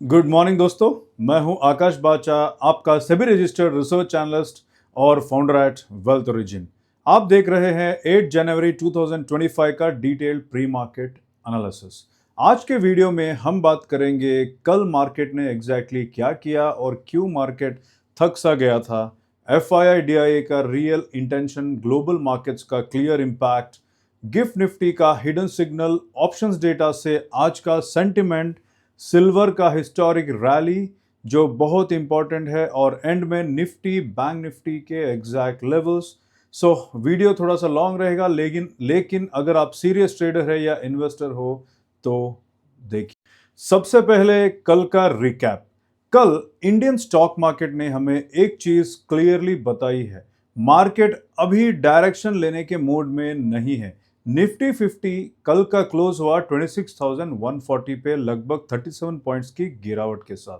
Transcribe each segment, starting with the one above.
Good morning दोस्तों। मैं हूं आकाश बाचा, आपका सभी रजिस्टर्ड रिसर्च एनालिस्ट और फाउंडर एट वेल्थ ओरिजिन। आप देख रहे हैं 8 जनवरी 2025 का डिटेल्ड प्री मार्केट एनालिसिस। आज के वीडियो में हम बात करेंगे कल मार्केट ने एग्जैक्टली क्या किया और क्यों मार्केट थक सा गया था, एफआईआई डीआईए का रियल इंटेंशन, ग्लोबल मार्केट्स का क्लियर इम्पैक्ट, गिफ्ट निफ्टी का हिडन सिग्नल, ऑप्शंस डेटा से आज का सेंटिमेंट, सिल्वर का हिस्टोरिक रैली जो बहुत इंपॉर्टेंट है, और एंड में निफ्टी बैंक निफ्टी के एग्जैक्ट लेवल्स। सो वीडियो थोड़ा सा लॉन्ग रहेगा, लेकिन अगर आप सीरियस ट्रेडर है या इन्वेस्टर हो तो देखिए। सबसे पहले कल का रिकैप। कल इंडियन स्टॉक मार्केट ने हमें एक चीज क्लियरली बताई है, मार्केट अभी डायरेक्शन लेने के मूड में नहीं है। निफ्टी 50 कल का क्लोज हुआ 26,140 पे लगभग 37 पॉइंट्स की गिरावट के साथ।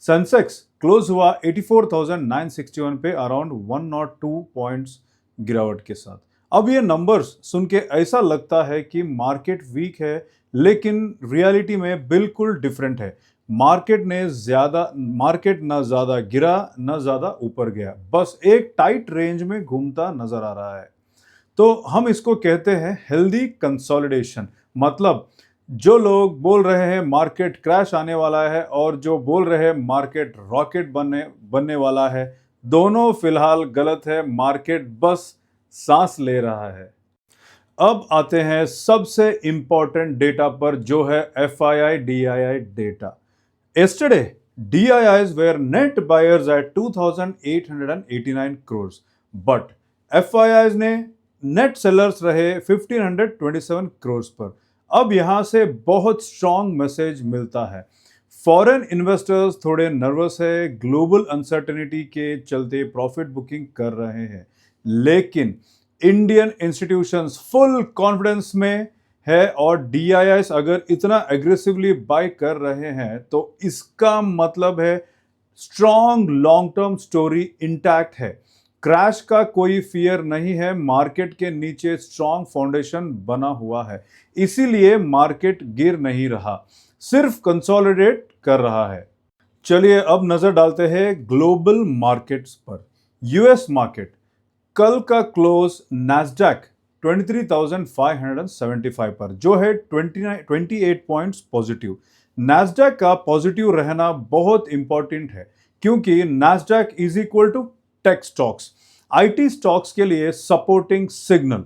सेंसेक्स क्लोज हुआ 84,961 पे अराउंड 102 पॉइंट्स गिरावट के साथ। अब ये नंबर्स सुन के ऐसा लगता है कि मार्केट वीक है, लेकिन रियलिटी में बिल्कुल डिफरेंट है। मार्केट ना ज्यादा गिरा ना ज्यादा ऊपर गया, बस एक टाइट रेंज में घूमता नजर आ रहा है। तो हम इसको कहते हैं हेल्दी कंसोलिडेशन। मतलब जो लोग बोल रहे हैं मार्केट क्रैश आने वाला है और जो बोल रहे हैं मार्केट रॉकेट बनने वाला है, दोनों फिलहाल गलत है। मार्केट बस सांस ले रहा है। अब आते हैं सबसे इंपॉर्टेंट डेटा पर, जो है FII DII data. Yesterday, DIIs were net buyers at 2,889 crores, but FIIs ने नेट सेलर्स रहे 1,527 crores पर। अब यहां से बहुत स्ट्रॉन्ग मैसेज मिलता है। फॉरेन इन्वेस्टर्स थोड़े नर्वस है, ग्लोबल अनसर्टेनिटी के चलते प्रॉफिट बुकिंग कर रहे हैं, लेकिन इंडियन इंस्टीट्यूशंस फुल कॉन्फिडेंस में है। और डीआईआईस अगर इतना एग्रेसिवली बाय कर रहे हैं तो इसका मतलब है strong long term story intact है। क्रैश का कोई फियर नहीं है, मार्केट के नीचे स्ट्रॉन्ग फाउंडेशन बना हुआ है, इसीलिए मार्केट गिर नहीं रहा, सिर्फ कंसोलिडेट कर रहा है। चलिए अब नजर डालते हैं ग्लोबल मार्केट्स पर। यूएस मार्केट कल का क्लोज नैस्डैक 23,575 पर, जो है 28 पॉइंट्स पॉजिटिव। नैस्डैक का पॉजिटिव रहना बहुत इंपॉर्टेंट है, क्योंकि Nasdaq is equal to tech stocks, IT stocks के लिए सपोर्टिंग सिग्नल।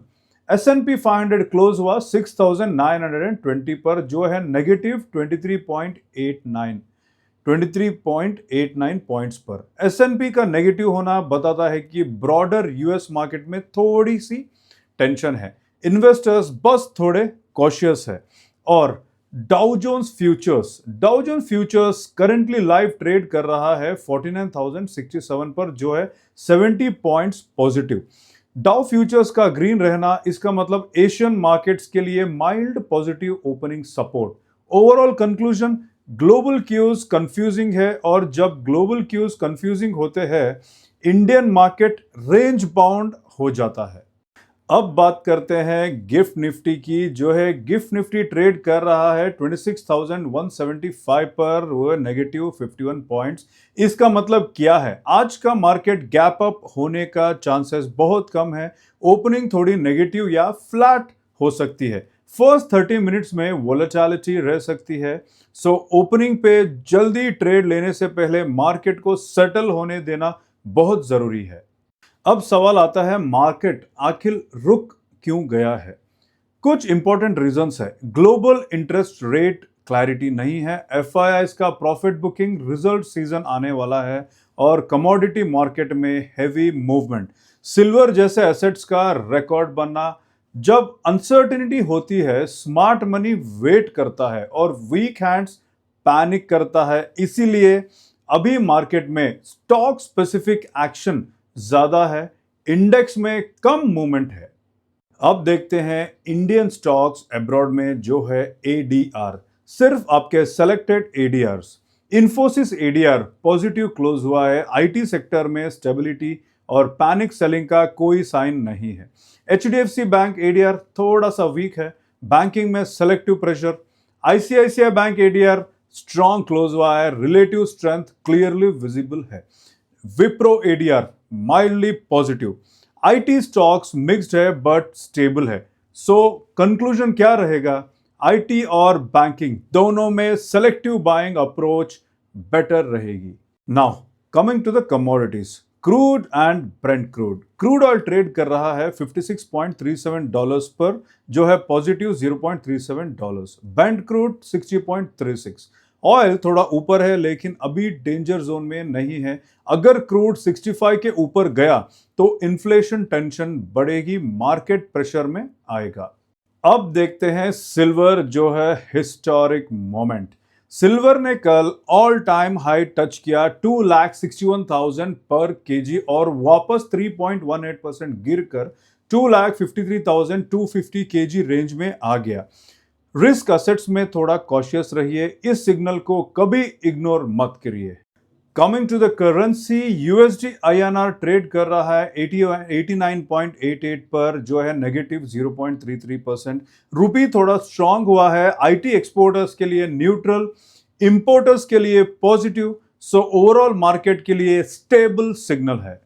S&P 500 क्लोज हुआ 6,920 पर, जो है नेगेटिव 23.89 पॉइंट्स पर। S&P का नेगेटिव होना बताता है कि ब्रॉडर यूएस मार्केट में थोड़ी सी टेंशन है, इन्वेस्टर्स बस थोड़े कॉशियस है। और Dow Jones futures currently live trade कर रहा है 49,067 पर, जो है 70 पॉइंट्स पॉजिटिव। डाउ फ्यूचर्स का ग्रीन रहना, इसका मतलब एशियन मार्केट्स के लिए mild positive opening support. Overall conclusion, global cues confusing है, और जब ग्लोबल क्यूज कंफ्यूजिंग होते हैं इंडियन मार्केट रेंज बाउंड हो जाता है। अब बात करते हैं गिफ्ट निफ्टी की, जो है गिफ्ट निफ्टी ट्रेड कर रहा है 26,175 पर, वो नेगेटिव 51 पॉइंट्स। इसका मतलब क्या है? आज का मार्केट गैप अप होने का चांसेस बहुत कम है, ओपनिंग थोड़ी नेगेटिव या फ्लैट हो सकती है। फर्स्ट 30 मिनट्स में वोलेटिलिटी रह सकती है, सो ओपनिंग पे जल्दी ट्रेड लेने से पहले मार्केट को सेटल होने देना बहुत जरूरी है। अब सवाल आता है, मार्केट आखिर रुक क्यों गया है? कुछ इंपॉर्टेंट रीजंस है। ग्लोबल इंटरेस्ट रेट क्लैरिटी नहीं है, एफआईआईस का प्रॉफिट बुकिंग, रिजल्ट सीजन आने वाला है, और कमोडिटी मार्केट में हैवी मूवमेंट, सिल्वर जैसे एसेट्स का रिकॉर्ड बनना। जब अनसर्टेनिटी होती है स्मार्ट मनी वेट करता है और वीक हैंड्स पैनिक करता है, इसीलिए अभी मार्केट में स्टॉक स्पेसिफिक एक्शन ज्यादा है, इंडेक्स में कम मूवमेंट है। अब देखते हैं इंडियन स्टॉक्स अब्रॉड में, जो है एडीआर, सिर्फ आपके selected ADRs. Infosys ADR positive close हुआ है, आईटी सेक्टर में स्टेबिलिटी और पैनिक सेलिंग का कोई साइन नहीं है। एचडीएफसी बैंक एडीआर थोड़ा सा वीक है, बैंकिंग में selective pressure. ICICI bank ADR strong close wire, relative strength clearly visible है। Wipro ADR mildly positive. IT stocks mixed है बट स्टेबल है। सो कंक्लूजन क्या रहेगा? आईटी और बैंकिंग दोनों में सेलेक्टिव बाइंग अप्रोच बेटर रहेगी। Now coming to the commodities, crude and Brent crude. Crude oil trade कर रहा है $56.37 पर, जो है पॉजिटिव $0.37। Brent crude 60.36। ऑयल थोड़ा ऊपर है लेकिन अभी डेंजर जोन में नहीं है। अगर क्रूड 65 के ऊपर गया तो इन्फ्लेशन टेंशन बढ़ेगी, मार्केट प्रेशर में आएगा। अब देखते हैं सिल्वर, जो है हिस्टोरिक मोमेंट। सिल्वर ने कल ऑल टाइम हाई टच किया 2,61,000 पर केजी और वापस 3.18% गिरकर 2,53,250 केजी रेंज में आ गया। रिस्क असेट्स में थोड़ा कॉशियस रहिए, इस सिग्नल को कभी इग्नोर मत करिए। Coming to the currency, USD INR trade कर रहा है 89.88 पर, जो है नेगेटिव 0.33%। रुपी थोड़ा स्ट्रांग हुआ है, आईटी एक्सपोर्टर्स के लिए न्यूट्रल, इंपोर्टर्स के लिए पॉजिटिव। सो ओवरऑल मार्केट के लिए स्टेबल सिग्नल है।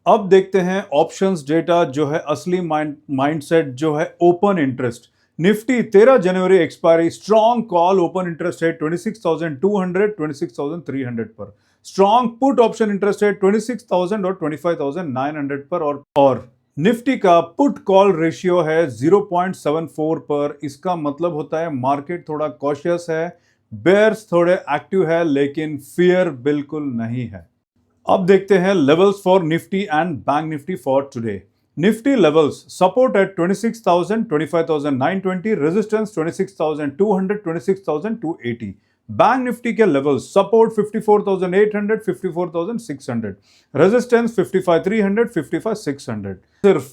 अब देखते हैं ऑप्शंस डेटा, जो है असली माइंडसेट, जो है ओपन इंटरेस्ट। निफ्टी 13 जनवरी expiry, strong call open interest है 26,200 26,300 पर। स्ट्रॉन्ग पुट ऑप्शन इंटरेस्ट है 26,000 और 25,900 पर। और निफ्टी का पुट कॉल रेशियो है 0.74 पर। इसका मतलब होता है मार्केट थोड़ा कॉशियस है, बेयर्स थोड़े एक्टिव है, लेकिन फियर बिल्कुल नहीं है। अब देखते हैं levels for Nifty and bank Nifty for today. Nifty levels support at 26,000, 25,920, resistance 26,200, 26,280। Bank Nifty के लेवल्स सपोर्ट 54,800, 54,600, रेजिस्टेंस 55,300, 55,600। सिर्फ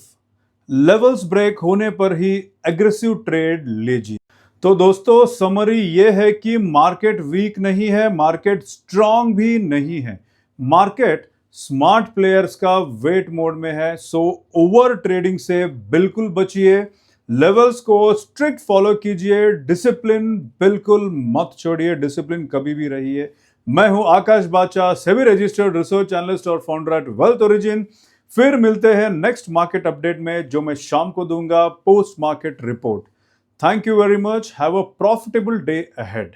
लेवल्स ब्रेक होने पर ही एग्रेसिव ट्रेड लीजिए। तो दोस्तों समरी ये है कि मार्केट वीक नहीं है, मार्केट स्ट्रांग भी नहीं है। मार्केट स्मार्ट प्लेयर्स का वेट मोड में है। सो ओवर ट्रेडिंग से बिल्कुल बचिए, लेवल्स को स्ट्रिक्ट फॉलो कीजिए, डिसिप्लिन बिल्कुल मत छोड़िए, डिसिप्लिन कभी भी रहिए। मैं हूं आकाश बाचा, सेबी रजिस्टर्ड रिसर्च एनालिस्ट और फाउंडर एट वेल्थ ओरिजिन। फिर मिलते हैं नेक्स्ट मार्केट अपडेट में, जो मैं शाम को दूंगा post market report. Thank you very much, have a profitable day ahead.